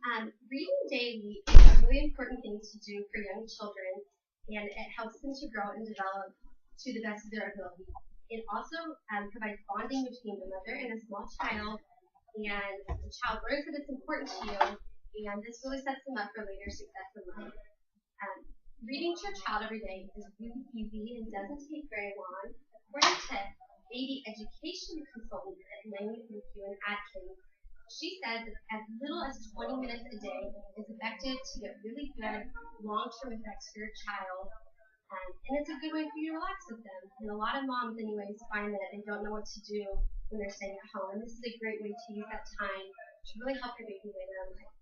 Reading daily is a really important thing to do for young children, and it helps them to grow and develop to the best of their ability. It also provides bonding between the mother and a small child, and the child learns that it's important to you, and this really sets them up for later success in life. Um, Reading to your child every day is really easy and doesn't take very long. According to baby education consultant at Langley and Atkins, she says that as little as 20 minutes a day is effective to get really good long-term effects for your child. And it's a good way for you to relax with them. And a lot of moms, anyways, find that they don't know what to do when they're staying at home. And this is a great way to use that time to really help your baby later in life.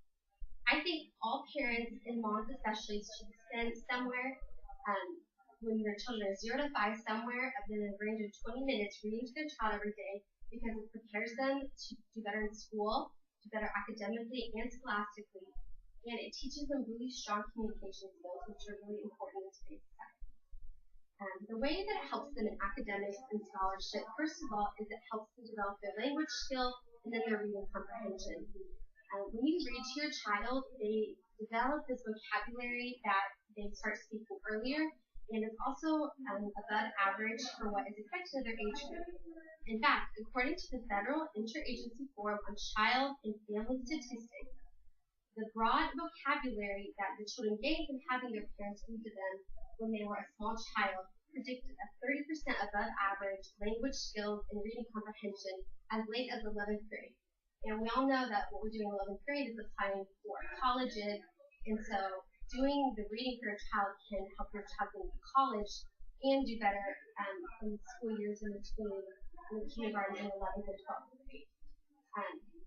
I think all parents and moms especially should spend somewhere when their children are 0 to 5 somewhere within a range of 20 minutes reading to their child every day, because it prepares them to do better in school, do better academically and scholastically, and it teaches them really strong communication skills, which are really important in today's society. The way that it helps them in academics and scholarship, first of all, is it helps them develop their language skills and then their reading comprehension. When you read to your child, they develop this vocabulary that they start speaking earlier, and it's also above average for what is expected of their age group. In fact, according to the Federal Interagency Forum on Child and Family Statistics, the broad vocabulary that the children gained from having their parents read to them when they were a small child predicted a 30% above average language skills and reading comprehension as late as 11th grade. And we all know that what we're doing in 11th grade is applying for colleges, and so doing the reading for your child can help your child go to college and do better in school years in between kindergarten and 11th and 12th grade.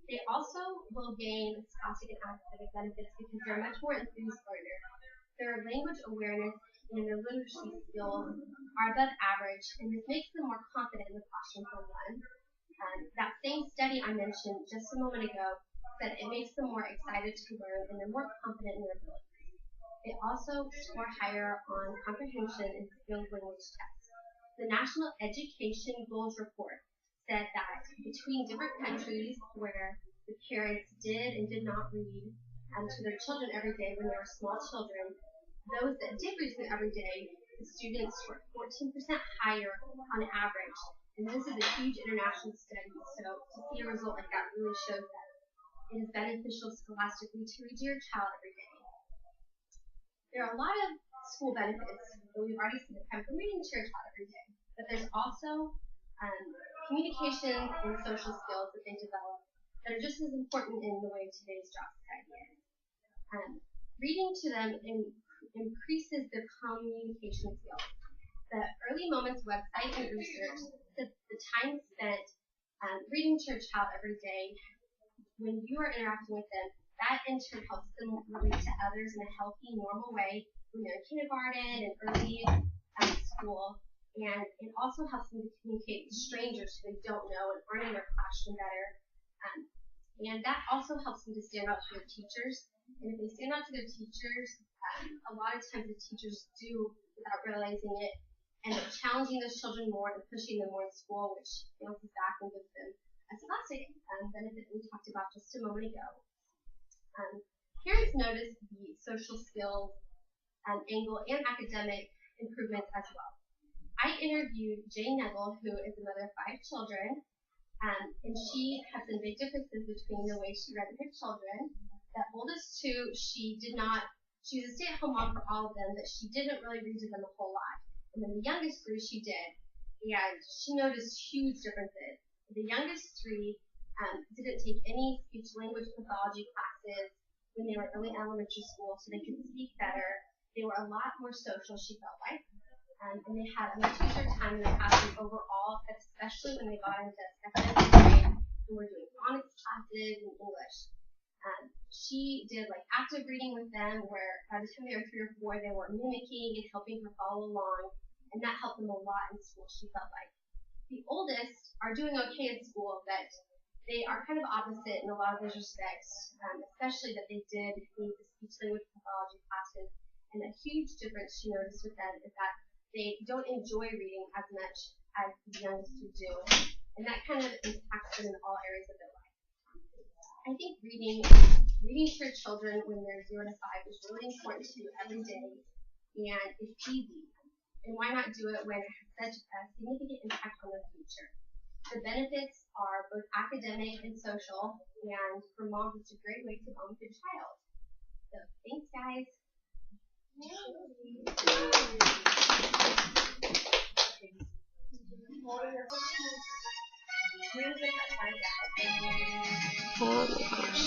They also will gain scholastic and academic benefits because they're much more enthused learners. Their language awareness and their literacy skills are above average, and this makes them more confident in the classroom for one. That same study I mentioned just a moment ago said it makes them more excited to learn and they're more confident in their abilities. They also score higher on comprehension and skills language tests. The National Education Goals Report said that between different countries where the parents did and did not read to their children every day when they were small children, those that did read to them every day, the students were 14% higher on average. And this is a huge international study, so to see a result like that really shows that it is beneficial scholastically to read to your child every day. There are a lot of school benefits that we've already seen that come from reading to your child every day, but there's also communication and social skills that they develop that are just as important in the way today's job society is. Reading to them increases their communication skills. The Early Moments website and research says the time spent reading to your child every day when you are interacting with them, that in turn helps them relate to others in a healthy, normal way when they're in kindergarten and early school. And it also helps them to communicate with strangers who they don't know and aren't in their classroom better. And that also helps them to stand out to their teachers. And if they stand out to their teachers, a lot of times the teachers do, without realizing it, end up challenging those children more and pushing them more in school, which bounces back and gives them a scholastic benefit we talked about just a moment ago. Parents notice the social skills angle and academic improvements as well. I interviewed Jane Neville, who is the mother of 5 children, and she has some big differences between the way she read to her children. The oldest 2, she was a stay-at-home mom for all of them, but she didn't really read to them a whole lot. And then the youngest 3, she did, and she noticed huge differences. The youngest 3 didn't take any speech language pathology classes when they were early elementary school, so they could speak better. They were a lot more social, she felt like, and they had a much easier time in the classroom overall, especially when they got into 2nd and 3rd grade and were doing phonics classes and English. She did like active reading with them, where by the time they were 3 or 4, they were mimicking and helping her follow along. And that helped them a lot in school, she felt like. The oldest are doing okay in school, but they are kind of opposite in a lot of those respects, especially that they did need the speech language pathology classes. And a huge difference she noticed with them is that they don't enjoy reading as much as the youngest 2 do. And that kind of impacts them in all areas of their life. I think reading Reading for children when they're 0 to 5 is really important to do every day, and it's easy. And why not do it when it has such a significant impact on their future? The benefits are both academic and social, and for moms, it's a great way to bond with your child. So thanks, guys. Oh my gosh.